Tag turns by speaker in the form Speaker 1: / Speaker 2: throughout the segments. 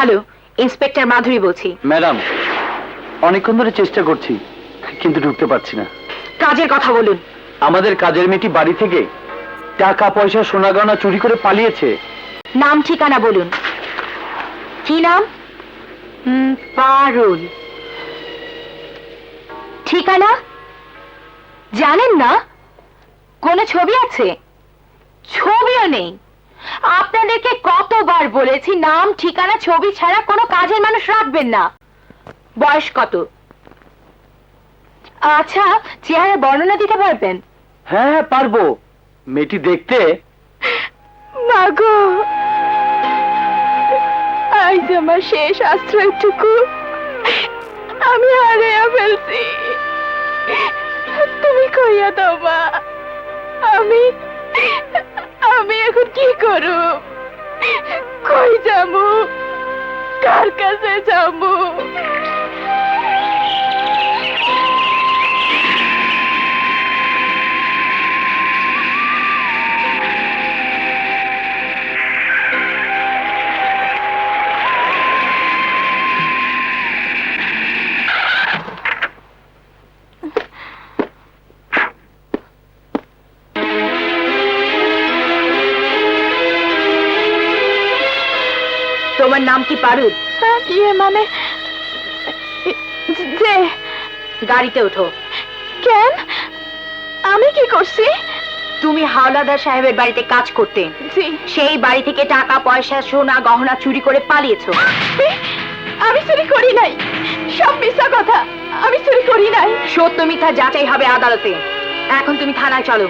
Speaker 1: Hello, inspector মাধুরী বলছি।
Speaker 2: Madam, অনেকক্ষণ ধরে চেষ্টা করছি কিন্তু ঢুকতে পারছি না।
Speaker 1: কাজের কথা বলুন।
Speaker 2: আমাদের কাজের মেয়েটি বাড়ি থেকে টাকা পয়সা সোনা গয়না চুরি করে পালিয়েছে।
Speaker 1: নাম ঠিকানা বলুন। কি নাম? পারুল। ঠিকানা জানেন না? কোনো ছবি আছে? ছবিও নেই। আপনাদেরকে কতবার বলেছি নাম ঠিকানা ছবি ছাড়া কোনো কাজের মানুষ রাখবেন না। বয়স কত? আচ্ছা, চেহারা বর্ণনা দিতে পারবেন?
Speaker 2: হ্যাঁ হ্যাঁ পারবো। মেয়েটি দেখতে
Speaker 1: মাগো, আজ আমার শেষ আশ্রয়টুকু আমি হারিয়ে ফেলছি। তুমি কইয়া দাও মা, আমি আমি এখন কি করব? কই যাবো? কার কাছে যাবো? তোমার নাম কি পারুল? মানে যে। গাড়িতে ওঠো। কেন? আমি কি করছি? তুমি হাওলাদার সাহেবের বাড়িতে কাজ করতে। সেই বাড়ি থেকে টাকা পয়সা সোনা গহনা চুরি করে পালিয়েছো। আমি চুরি করি নাই, সব মিথ্যা কথা। আমি চুরি করি নাই। সত্য মিথ্যা যাচাই হবে আদালতে। এখন তুমি থানায় চলো।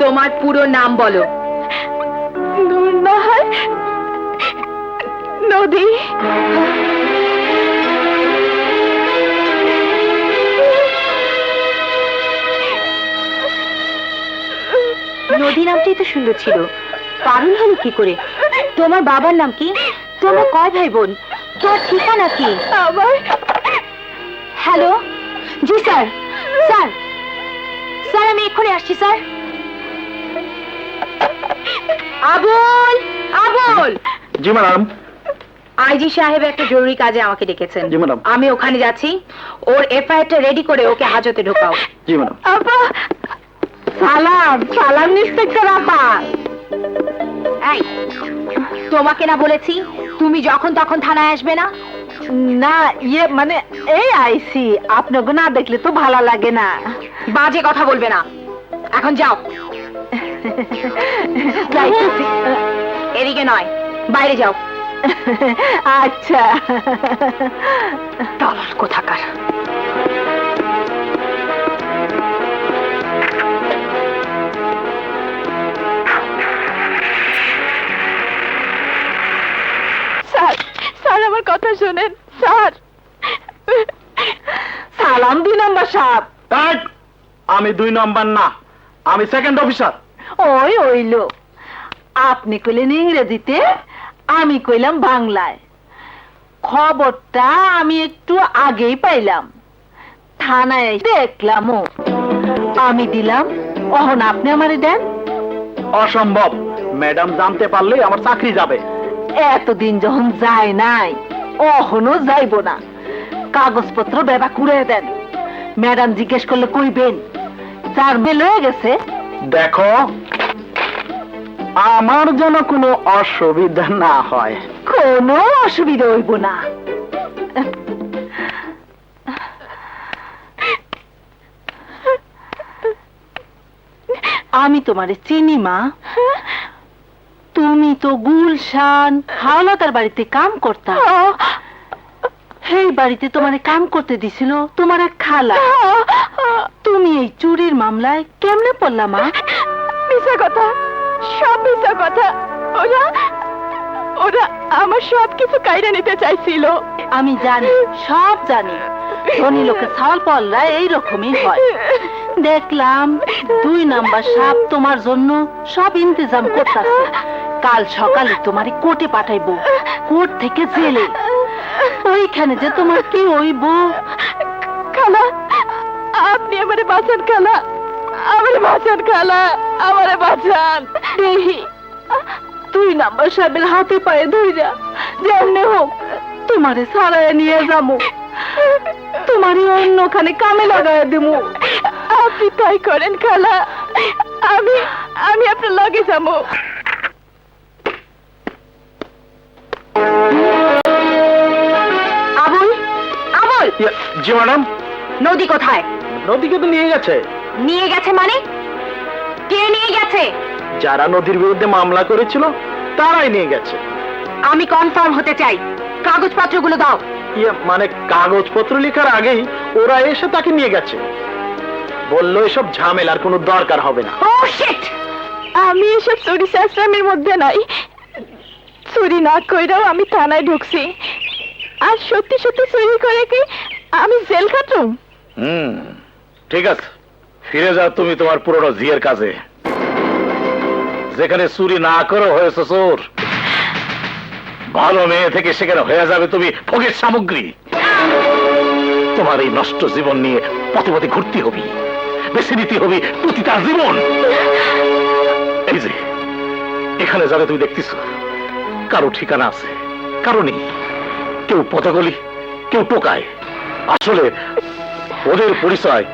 Speaker 1: তোমার পুরো নাম বলো। নূরনাহার নদী। নদী নামটাই তো সুন্দর ছিল, পারুল হলো কি করে? তোমার বাবার নাম কি? তোমরা কয় ভাই বোন? তোমার ঠিকানা কি? আমার। হ্যালো, জি স্যার। স্যার স্যার আমি এক্ষুনি আসছি স্যার। আবুল, আবুল।
Speaker 2: জি ম্যাডাম।
Speaker 1: আইজি সাহেব একটা জরুরি কাজে আমাকে ডেকেছেন।
Speaker 2: জি ম্যাডাম।
Speaker 1: আমি ওখানে যাচ্ছি। ওর এফআইআরটা রেডি করে ওকে হাজতে ঢোকাও।
Speaker 2: জি ম্যাডাম।
Speaker 1: আপা, সালাম। সালাম ইন্সপেক্টর আপা। এই, তোমাকে না বলেছি তুমি যখন তখন থানায় আসবে না? না, ইয়ে মানে এই আইসি, আপনাকে না দেখলে তো ভালো লাগে না। বাজে কথা বলবে না, এখন যাও। যাইতেছি। এদিকে নয়, বাইরে যাও। আচ্ছা। দলাল কোথাকার। স্যার, স্যার আমার কথা শোনেন স্যার। সালাম 2 নম্বর সাহেব।
Speaker 2: আমি 2 নম্বর না, আমি সেকেন্ড অফিসার।
Speaker 1: ওই ওইলো, আপনি কইলেন ইংরেজিতে, আমি কইলাম বাংলায়। খবরটা আমি একটু আগেই পাইলাম, থানায় দেখলাম। আমি দিলাম, অহন আপনি আমারে দেন।
Speaker 2: অসম্ভব, ম্যাডাম জানতে পারলেই আমার চাকরি যাবে।
Speaker 1: এতদিন যখন যায় নাই, অহনো যাইব না। কাগজপত্র বেবা কুড়ে দেন। ম্যাডাম জিজ্ঞেস করলে কইবেন 4 মেল হয়ে গেছে।
Speaker 2: দেখো, আমার যেন কোনো অসুবিধা না হয়।
Speaker 1: কোনো অসুবিধা হইব না। আমি তোমারে চিনি মা। তুমি তো গুলশান হাওলাদার বাড়িতে কাম করতা। সেই বাড়িতে তোমারে কাম করতে দিছিল তোমার এক খালা। তুমি এই চুরির মামলায় কেমনে পড়লা মা? মিছা কথা, সব মিছা কথা। ওরা ওরা আমার সব কিছু কাইরা নিতে চাইছিল। আমি জানি, সব জানি। ধনী লোকের ছাওয়াল পালরা এইরকমই হয়।
Speaker 3: দেখলাম 2 নাম্বার সাপ তোমার জন্য সব ইন্তজাম করতেছে। কাল সকালে তোমারে কোর্টে পাঠাইবো, কোর্ট থেকে জেলে। ওইখানে যে তোমার কি হইব?
Speaker 1: খালা, আপনি আমারে বাঁচান খালা, আমারে বাঁচান খালা, আমারে বাঁচান।
Speaker 3: দেহি 2 নাম্বার সাহেবের হাতে পায়ে ধইরা যেমনে হোক তোমারে ছাড়াইয়া নিয়ে যাবো, তোমারই অন্যখানে কামে লাগাইয়া দেবো।
Speaker 1: আপনি তাই করেন খালা, আমি আমি আপনার লগে যাবো। আবুল, আবুল,
Speaker 2: জি ম্যাডাম।
Speaker 1: নদী কোথায়?
Speaker 2: নদীকে তো নিয়ে গেছে।
Speaker 1: নিয়ে গেছে মানে? কে নিয়ে গেছে?
Speaker 2: যারা নদীর বিরুদ্ধে মামলা করেছিল তারাই নিয়ে গেছে।
Speaker 1: আমি কনফার্ম হতে চাই, কাগজপত্রগুলো দাও।
Speaker 2: মানে কাগজপত্র লেখার আগেই ওরা এসে তাকে নিয়ে গেছে, বললো এসব ঝামেলার কোনো দরকার হবে না।
Speaker 1: ও শিট! আমি এসব চুরি শাস্ত্রামের মধ্যে নাই। চুরি না কইরাও আমি থানায় ঢুকছি, আর সত্যি সত্যি চুরি করে কি আমি জেল খাটুম?
Speaker 2: ঠিক আছে, ফিরে যাও তুমি তোমার পুরনো জিয়ের কাজে। যেখানে চুরি না করে হয়েছে চোর, ভালো মেয়ে থেকে সেখানে হয়ে যাবে তুমি ভোগের সামগ্রী। তোমার এই নষ্ট জীবন নিয়ে পথে পথে ঘুরতে হবে, বেছে নিতে হবে প্রতিটা জীবন। এই যে এখানে যাবে তুমি দেখতেছ, কারো ঠিকানা আছে, কারো নেই। কেউ পথগলি, কেউ টোকায়। আসলে ওদের পরিচয়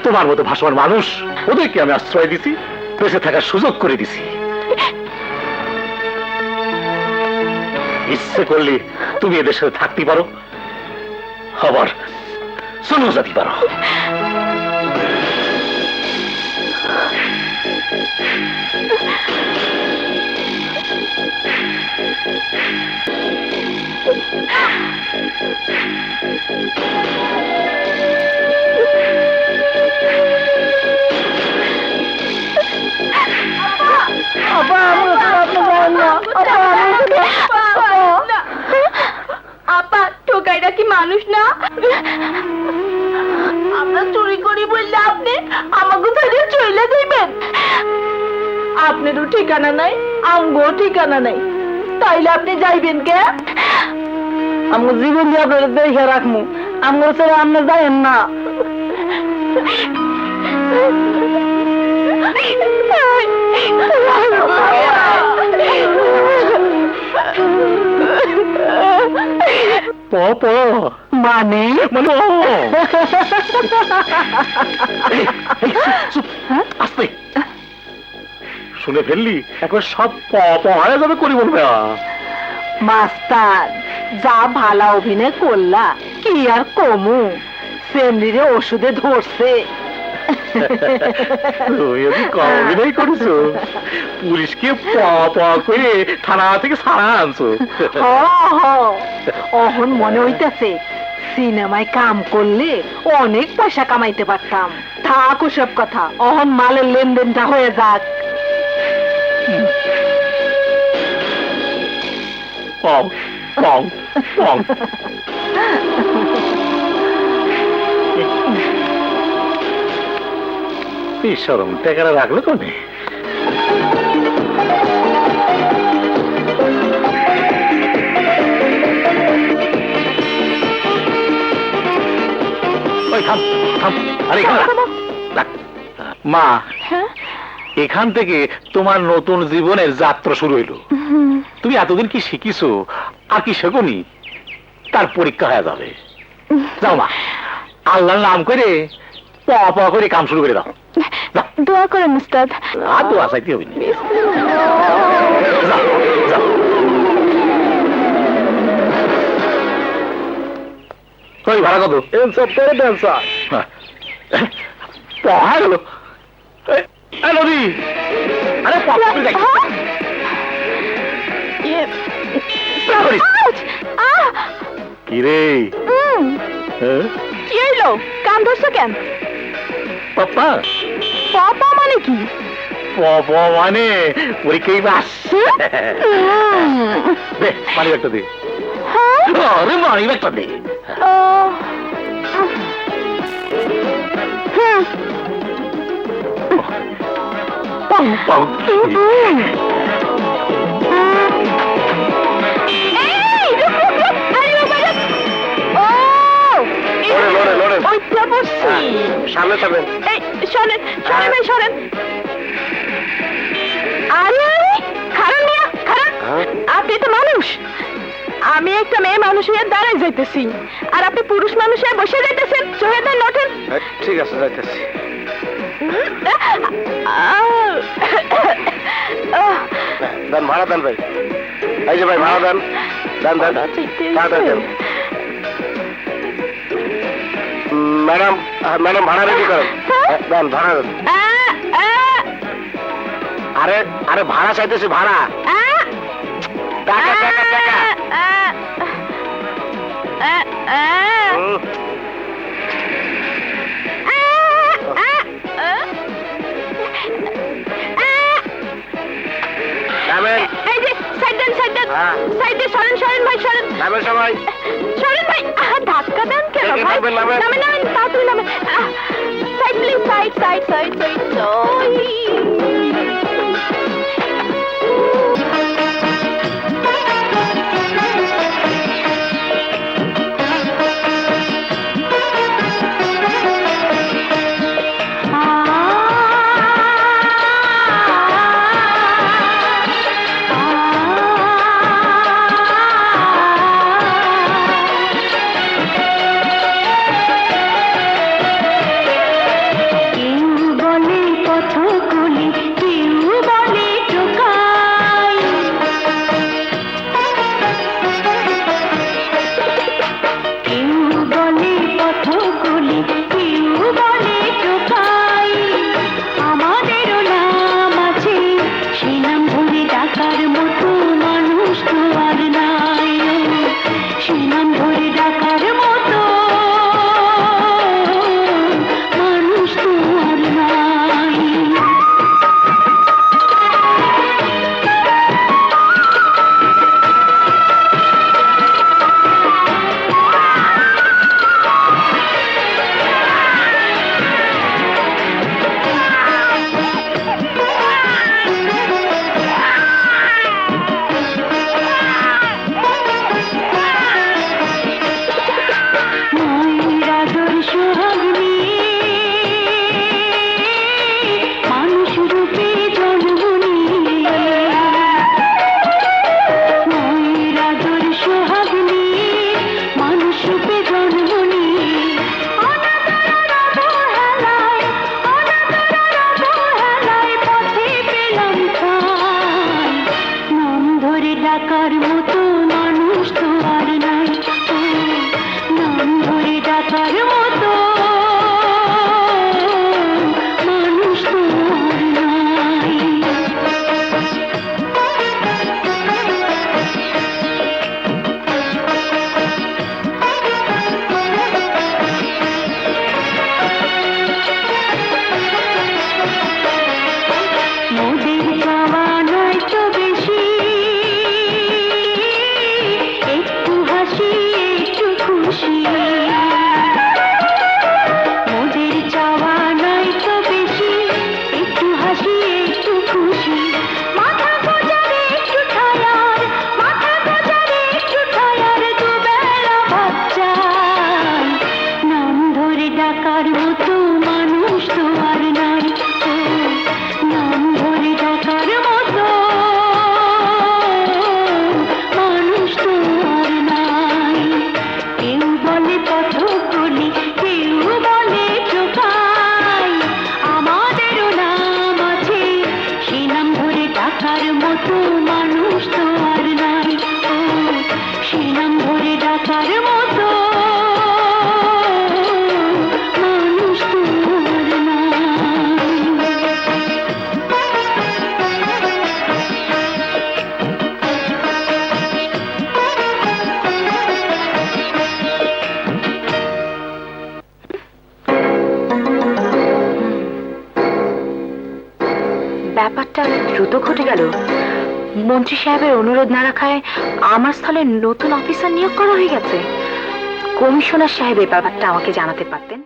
Speaker 2: তোমার মতো ভাষার মানুষ। ওদেরকে আমি আশ্রয় দিছি, বেঁচে থাকার সুযোগ করে দিছি। ইচ্ছে করলে তুমি এদের সাথে থাকতে পারো, আবার চলেও যেতে পারো।
Speaker 1: আপা, টোকাইরা কি মানুষ না? আমরা চুরি করি বললে আপনি আমাকে ছেড়ে চলে যাইবেন?
Speaker 3: আপনারও ঠিকানা নাই, আমগো ঠিকানা নাই, তাইলে আপনি যাইবেন কে? আমগো জীবন দিয়ে আপনারা দেখে রাখমু, আমগো ছেড়ে আপনি যাইেন না। মানে
Speaker 2: আসতে শুনে ফেললি, একবার সব হয়ে যাবে করি বলবে।
Speaker 3: মাস্টার, যা ভালা অভিনয় করলা, কি আর কমু, ফ্যামিলিরে ওষুধে ধরছে।
Speaker 2: তুমি ওকে কম অভিনয় করেছো, পুলিশকে করে থানা থেকে ছাড়া আনছো।
Speaker 3: অহন মনে হইতেছে সিনেমায় কাম করলে অনেক পয়সা কামাইতে পারতাম। থাক ওসব কথা, অহন মালের লেনদেনটা হয়ে যাক।
Speaker 2: পং পং পং। সরম টাকাটা রাখলো কোনে? মা, এখান থেকে তোমার নতুন জীবনের যাত্রা শুরু হইল। তুমি এতদিন কি শিখিছো আর কি শেখনি, তার পরীক্ষা হয়ে যাবে। যাও মা, আল্লাহর নাম করে করে কাম শুরু করে দাও।
Speaker 1: দোয়া করেন উস্তাদ।
Speaker 2: আর দোয়া চাইতে হবে না। যাও, যাও। কই ভাড়া কত? পড়া গেল। নদী, আরে কি রে?
Speaker 1: কি হইলো? কান ধরছো কেন?
Speaker 2: পাপা
Speaker 1: পাপা মানে কি?
Speaker 2: পাপা মানে পরীক্ষাই বাস। দে মানি ব্যাগটা দে। আরে মানি ব্যাগটা দে। সামনে সামনে
Speaker 1: শোনেন শোনেন ভাই শোনেন। আরে খারাপ মিয়া খারাপ, আপনি তো মানুষ, আমি একটা মেয়ে মানুষ হয়ে দাঁড়ায় যাইতেছি, আর আপনি পুরুষ মানুষ হয়ে বসে যাইতেছেন। সোহেদার নটেন।
Speaker 2: ঠিক আছে যাইতেছি। দেন ভাড়া দেন ভাই, এই যে ভাই ভাড়া দেন, দেন দেন তাড়াতাড়ি দেন। ম্যাডাম ম্যাডাম ভাড়া রেডি করেন, দেন ভাড়া দেন। আরে আরে ভাড়া চাইতেছি, ভাড়া টাকা টাকা টাকা।
Speaker 1: এই যে সাইড দেন সাইড দেন, সাইড দিয়ে সরেন সরেন ভাই সরেন।
Speaker 2: নামেন সবাই,
Speaker 1: সরেন ভাই। ধাক্কা দেন কেন
Speaker 2: দেখে
Speaker 1: ভাই?
Speaker 2: নামেন, নামেন।
Speaker 1: নামেন নামেন তাড়াতাড়ি নামেন। Side please, side side side side. ডাকার মতো মানুষ তো আর নাই, নাম ধরে ডাকার মতো মানুষ তো আর নাই। মোদের যাওয়া নাই তো বেশি, মোদের চাওয়া নাই তো বেশি, একটু হাসি একটু খুশি, মাথা গোজারে একটু ঠায়ার, মাথা গোজারে একটু ঠায়ার, দুবেলা ভাত চাই। নাম ধরে ডাকার মতো মানুষ তো আর নাই, নাম ধরে ডাকার মতো মানুষ তো আর নাই। কেউ বলে পথকলি, কেউ বলে টোকাই, আমাদেরও নাম আছে, সে নাম ধরে ডাকার মতো মানুষ তো আর নাই, সে নাম ধরে ডাকার মতো মানুষ তো আর নাই। ব্যাপারটা দ্রুত ঘটে গেল। মন্ত্রী সাহেবের অনুরোধ না রাখায় আমার স্থলে নতুন অফিসার নিয়োগ করা হয়ে গেছে। কমিশনার সাহেব এই ব্যাপারটা আমাকে জানাতে পারতেন।